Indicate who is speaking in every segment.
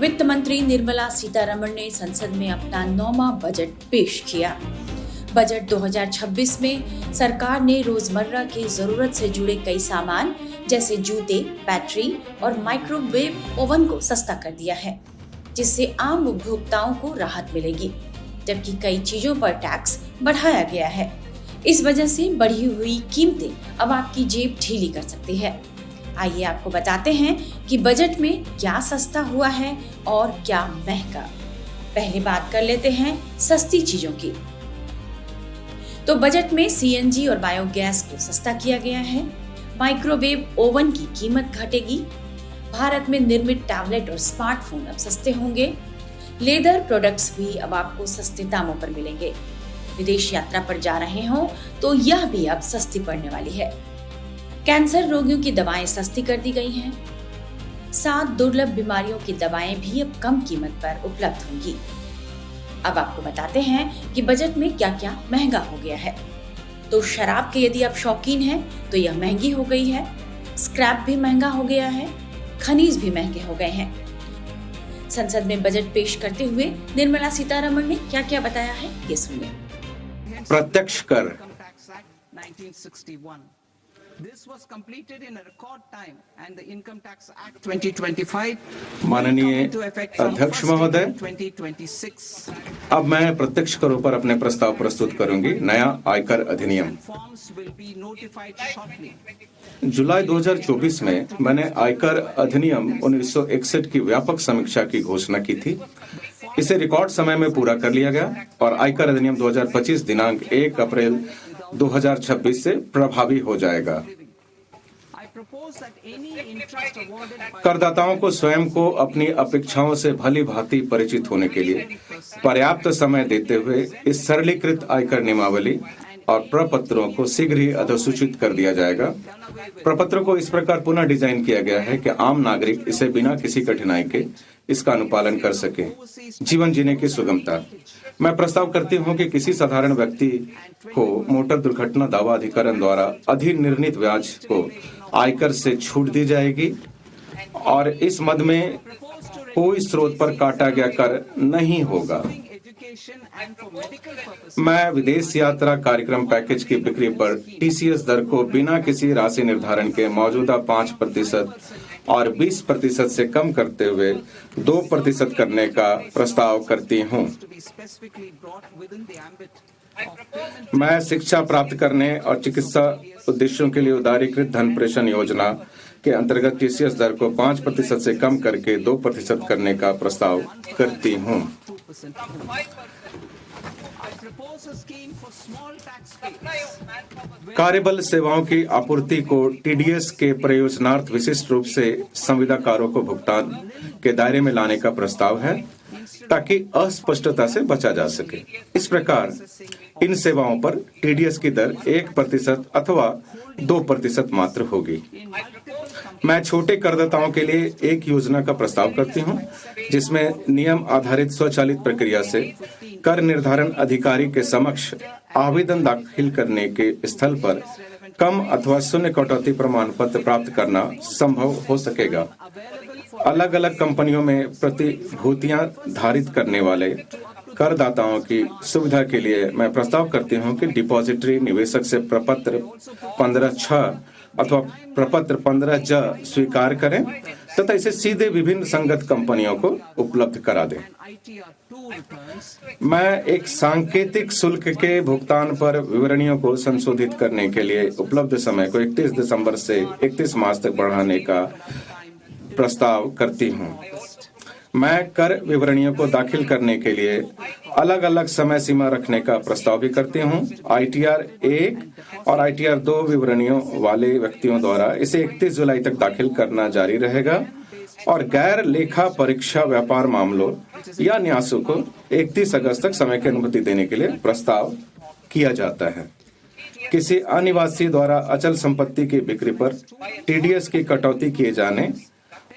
Speaker 1: वित्त मंत्री निर्मला सीतारमण ने संसद में अपना 9वां बजट पेश किया। बजट 2026 में सरकार ने रोजमर्रा की जरूरत से जुड़े कई सामान जैसे जूते, बैटरी और माइक्रोवेव ओवन को सस्ता कर दिया है, जिससे आम उपभोक्ताओं को राहत मिलेगी, जबकि कई चीजों पर टैक्स बढ़ाया गया है। इस वजह से बढ़ी हुई कीमतें अब आपकी जेब ढीली कर सकती है। आइए आपको बताते हैं कि बजट में क्या सस्ता हुआ है और क्या महंगा। पहले बात कर लेते हैं सस्ती चीजों की। तो बजट में सीएनजी और बायोगैस को सस्ता किया गया है। माइक्रोवेव ओवन की कीमत घटेगी। भारत में निर्मित टैबलेट और स्मार्टफोन अब सस्ते होंगे। लेदर प्रोडक्ट्स भी अब आपको सस्ते दामों पर मिलेंगे। विदेश यात्रा पर जा रहे हो तो यह भी अब सस्ती पड़ने वाली है। कैंसर रोगियों की दवाएं सस्ती कर दी गई हैं। 7 दुर्लभ बीमारियों की दवाएं भी अब कम कीमत पर उपलब्ध होंगी। अब आपको बताते हैं कि बजट में क्या क्या महंगा हो गया है। तो शराब के यदि आप शौकीन हैं तो यह महंगी हो गई है। स्क्रैप भी महंगा हो गया है। खनिज भी महंगे हो गए हैं। संसद में बजट पेश करते हुए निर्मला सीतारमण ने क्या क्या बताया है, ये सुनिए।
Speaker 2: प्रत्यक्ष कर माननीय अध्यक्ष महोदय, अब मैं प्रत्यक्ष करों पर अपने प्रस्ताव प्रस्तुत करूंगी। नया आयकर अधिनियम। जुलाई 2024 में मैंने आयकर अधिनियम 1961 की व्यापक समीक्षा की घोषणा की थी। इसे रिकॉर्ड समय में पूरा कर लिया गया और आयकर अधिनियम 2025 दिनांक 1 अप्रैल 2026 से प्रभावी हो जाएगा। करदाताओं को स्वयं को अपनी अपेक्षाओं से भली भांति परिचित होने के लिए पर्याप्त समय देते हुए इस सरलीकृत आयकर नियमावली और प्रपत्रों को शीघ्र ही अधिसूचित कर दिया जाएगा। प्रपत्रों को इस प्रकार पुनः डिजाइन किया गया है कि आम नागरिक इसे बिना किसी कठिनाई के इसका अनुपालन कर सके। जीवन जीने की सुगमता। मैं प्रस्ताव करती हूं कि किसी साधारण व्यक्ति को मोटर दुर्घटना दावा अधिकरण द्वारा अधिनिर्णीत ब्याज को आयकर से छूट दी जाएगी और इस मद में कोई स्रोत पर काटा गया कर नहीं होगा। मैं विदेश यात्रा कार्यक्रम पैकेज की बिक्री पर टीसीएस दर को बिना किसी राशि निर्धारण के मौजूदा 5% और 20% से कम करते हुए 2% करने का प्रस्ताव करती हूँ। मैं शिक्षा प्राप्त करने और चिकित्सा उद्देश्यों के लिए उदारीकृत धन प्रेषण योजना के अंतर्गत टीसीएस दर को 5% से कम करके 2% करने का प्रस्ताव करती हूँ। कार्यबल सेवाओं की आपूर्ति को टीडीएस के प्रयोजनार्थ विशिष्ट रूप से संविदाकारों को भुगतान के दायरे में लाने का प्रस्ताव है, ताकि अस्पष्टता से बचा जा सके। इस प्रकार इन सेवाओं पर टीडीएस की दर 1% अथवा 2% मात्र होगी। मैं छोटे करदाताओं के लिए एक योजना का प्रस्ताव करती हूं, जिसमें नियम आधारित स्वचालित प्रक्रिया से कर निर्धारण अधिकारी के समक्ष आवेदन दाखिल करने के स्थल पर कम अथवा शून्य कटौती प्रमाण पत्र प्राप्त करना संभव हो सकेगा। अलग अलग कंपनियों में प्रतिभूतियां धारित करने वाले करदाताओं की सुविधा के लिए मैं प्रस्ताव करती हूं कि डिपॉजिटरी निवेशक से प्रपत्र 15(6) अथवा प्रपत्र 15(ज) स्वीकार करें तथा इसे सीधे विभिन्न संगत कंपनियों को उपलब्ध करा दें। मैं एक सांकेतिक शुल्क के भुगतान पर विवरणियों को संशोधित करने के लिए उपलब्ध समय को 31 दिसंबर से 31 मार्च तक बढ़ाने का प्रस्ताव करती हूं। मैं कर विवरणियों को दाखिल करने के लिए अलग अलग समय सीमा रखने का प्रस्ताव भी करती हूं। ITR 1 और ITR 2 विवरणियों वाले व्यक्तियों द्वारा इसे 31 जुलाई तक दाखिल करना जारी रहेगा और गैर लेखा परीक्षा व्यापार मामलों या न्यासों को 31 अगस्त तक समय की अनुमति देने के लिए प्रस्ताव किया जाता है। किसी अनिवासी द्वारा अचल संपत्ति की बिक्री पर टीडीएस की कटौती किए जाने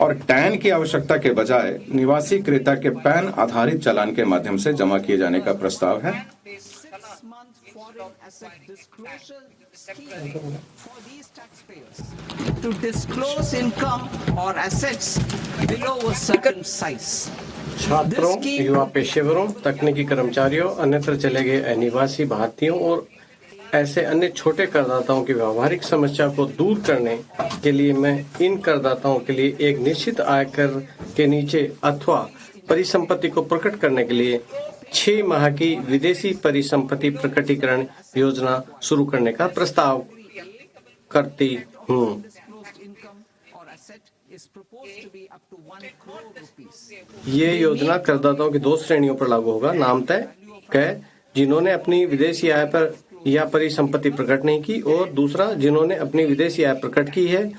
Speaker 2: और टैन की आवश्यकता के बजाय निवासी क्रेता के पैन आधारित चालान के माध्यम से जमा किए जाने का प्रस्ताव है।
Speaker 3: to disclose income or assets below a certain size.
Speaker 4: छात्रों, युवा पेशेवरों, तकनीकी कर्मचारियों, अन्यत्र चले गए अनिवासी भारतीयों और ऐसे अन्य छोटे करदाताओं की व्यावहारिक समस्या को दूर करने के लिए मैं इन करदाताओं के लिए एक निश्चित आयकर के नीचे अथवा परिसंपत्ति को प्रकट करने के लिए 6 माह की विदेशी परिसंपत्ति प्रकटीकरण योजना शुरू करने का प्रस्ताव करती हूँ। ये योजना करदाताओं की 2 श्रेणियों पर लागू होगा। नामतः क जिन्होंने अपनी विदेशी आय पर या परिसंपत्ति प्रकट नहीं की, और दूसरा जिन्होंने अपनी विदेशी आय प्रकट की है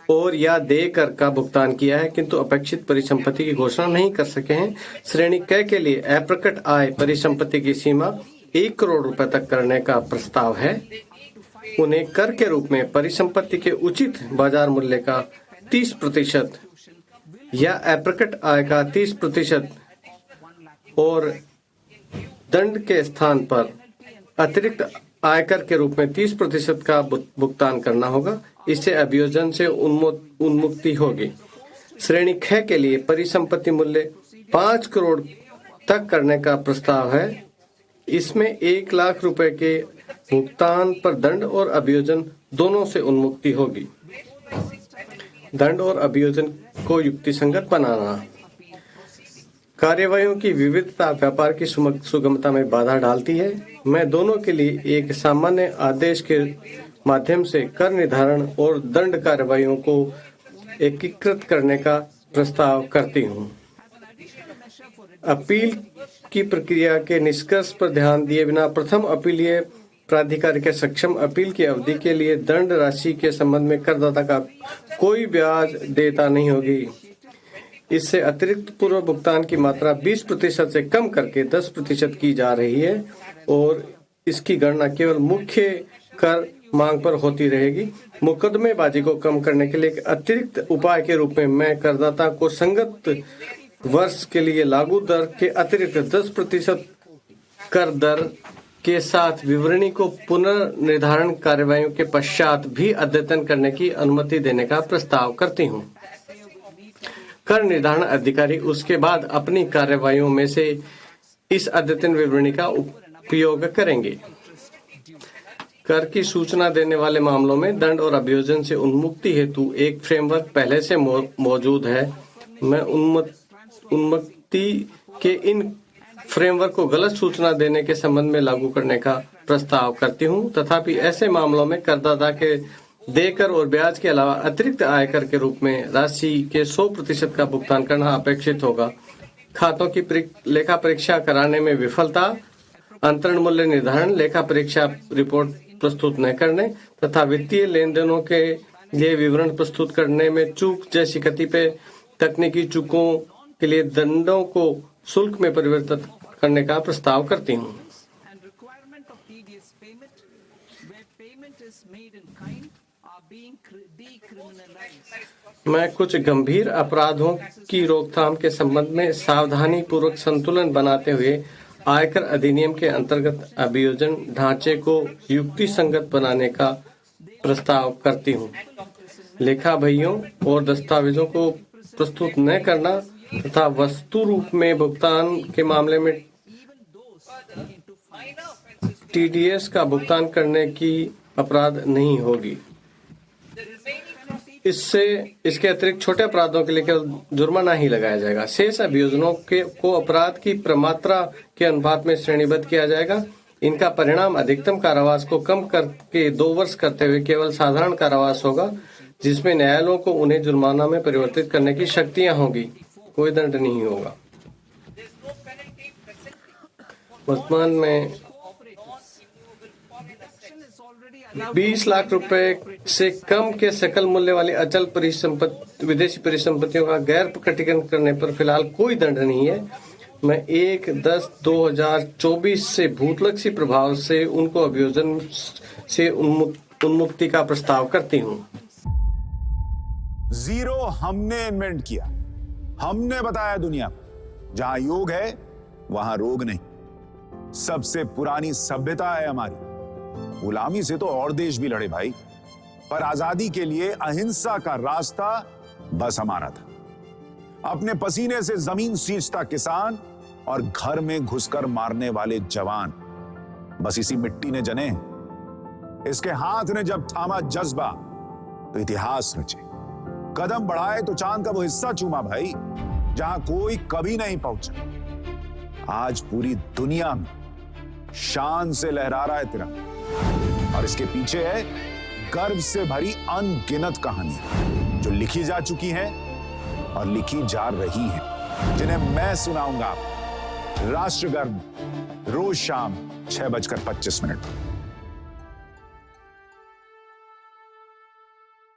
Speaker 4: और या देय कर का भुगतान किया है किंतु अपेक्षित परिसंपत्ति की घोषणा नहीं कर सके हैं। श्रेणी क के लिए अप्रकट आय परिसंपत्ति की सीमा 1 करोड़ रुपए तक करने का प्रस्ताव है। उन्हें कर के रूप में परिसंपत्ति के उचित बाजार मूल्य का 30% या अप्रकट आय का 30% और दंड के स्थान पर अतिरिक्त आयकर के रूप में 30% का भुगतान करना होगा। इससे अभियोजन से उन्मुक्ति होगी। श्रेणी ख के लिए परिसंपत्ति मूल्य 5 करोड़ तक करने का प्रस्ताव है। इसमें 1 लाख रुपए के भुगतान पर दंड और अभियोजन दोनों से उन्मुक्ति होगी। दंड और अभियोजन को युक्तिसंगत बनाना। कार्यवाहियों की विविधता व्यापार की सुगमता में बाधा डालती है। मैं दोनों के लिए एक सामान्य आदेश के माध्यम से कर निर्धारण और दंड कार्यवाहियों को एकीकृत करने का प्रस्ताव करती हूँ। अपील की प्रक्रिया के निष्कर्ष पर ध्यान दिए बिना प्रथम अपीलीय प्राधिकारी के सक्षम अपील की अवधि के लिए दंड राशि के संबंध में करदाता का कोई ब्याज देयता नहीं होगी। इससे अतिरिक्त पूर्व भुगतान की मात्रा 20% से कम करके 10% की जा रही है और इसकी गणना केवल मुख्य कर मांग पर होती रहेगी। मुकदमेबाजी को कम करने के लिए एक अतिरिक्त उपाय के रूप में मैं करदाता को संगत वर्ष के लिए लागू दर के अतिरिक्त 10% कर दर के साथ विवरणी को पुनर्निर्धारण कार्यवाहियों के पश्चात भी अद्यतन करने की अनुमति देने का प्रस्ताव करती हूँ। कर निर्धारण अधिकारी उसके बाद अपनी कार्यवाहियों में से इस अद्यतन विवरणी का उपयोग करेंगे। कर की सूचना देने वाले मामलों में दंड और अभियोजन से उन्मुक्ति हेतु एक फ्रेमवर्क पहले से मौजूद है। मैं उन्मुक्ति के इन फ्रेमवर्क को गलत सूचना देने के संबंध में लागू करने का प्रस्ताव करती हूँ। तथापि ऐसे मामलों में करदाता के देकर और ब्याज के अलावा अतिरिक्त आयकर के रूप में राशि के 100% का भुगतान करना अपेक्षित होगा। खातों की लेखा परीक्षा कराने में विफलता, अंतरण मूल्य निर्धारण, लेखा परीक्षा रिपोर्ट प्रस्तुत न करने तथा वित्तीय लेन देनों के लिए विवरण प्रस्तुत करने में चूक जैसी कतिपय तकनीकी चूकों के लिए दंडों को शुल्क में परिवर्तित करने का प्रस्ताव करती हूँ। मैं कुछ गंभीर अपराधों की रोकथाम के संबंध में सावधानी पूर्वक संतुलन बनाते हुए आयकर अधिनियम के अंतर्गत अभियोजन ढांचे को युक्ति संगत बनाने का प्रस्ताव करती हूँ। लेखा बहियों और दस्तावेजों को प्रस्तुत न करना तथा वस्तु रूप में भुगतान के मामले में टीडीएस का भुगतान करने की अपराध नहीं होगी। इसके अतिरिक्त छोटे अपराधों के लिए केवल जुर्माना ही लगाया जाएगा। शेष अभियोजनों को अपराध की प्रमात्रा के अनुपात में श्रेणीबद्ध किया जाएगा। इनका परिणाम अधिकतम कारावास को कम करके 2 वर्ष करते हुए केवल साधारण कारावास होगा, जिसमें न्यायालयों को उन्हें जुर्माना में परिवर्तित करने की शक्तियां होगी। कोई दंड नहीं होगा। वर्तमान में 20 लाख रुपए से कम के सकल मूल्य वाली अचल परिसंपत्ति विदेशी परिसंपत्तियों का गैर प्रकटीकरण करने पर फिलहाल कोई दंड नहीं है। मैं 1/10/2024 से भूतलक्षी प्रभाव से उनको अभियोजन से उन्मुक्ति का प्रस्ताव करती हूँ।
Speaker 5: जीरो हमने इन्वेंट किया, हमने बताया दुनिया को जहां योग है वहां रोग नहीं। सबसे पुरानी सभ्यता है हमारी, गुलामी से तो और देश भी लड़े भाई, पर आजादी के लिए अहिंसा का रास्ता बस हमारा था। अपने पसीने से जमीन सींचता किसान और घर में घुसकर मारने वाले जवान, बस इसी मिट्टी ने जने। इसके हाथ ने जब थामा जज्बा तो इतिहास रचे, कदम बढ़ाए तो चांद का वो हिस्सा चूमा भाई जहां कोई कभी नहीं पहुंचा। आज पूरी दुनिया में शान से लहरा रहा है तिरंगा, और इसके पीछे है गर्व से भरी अनगिनत कहानियां जो लिखी जा चुकी हैं और लिखी जा रही हैं, जिन्हें मैं सुनाऊंगा राष्ट्रगर्व रोज शाम 6:25 पर।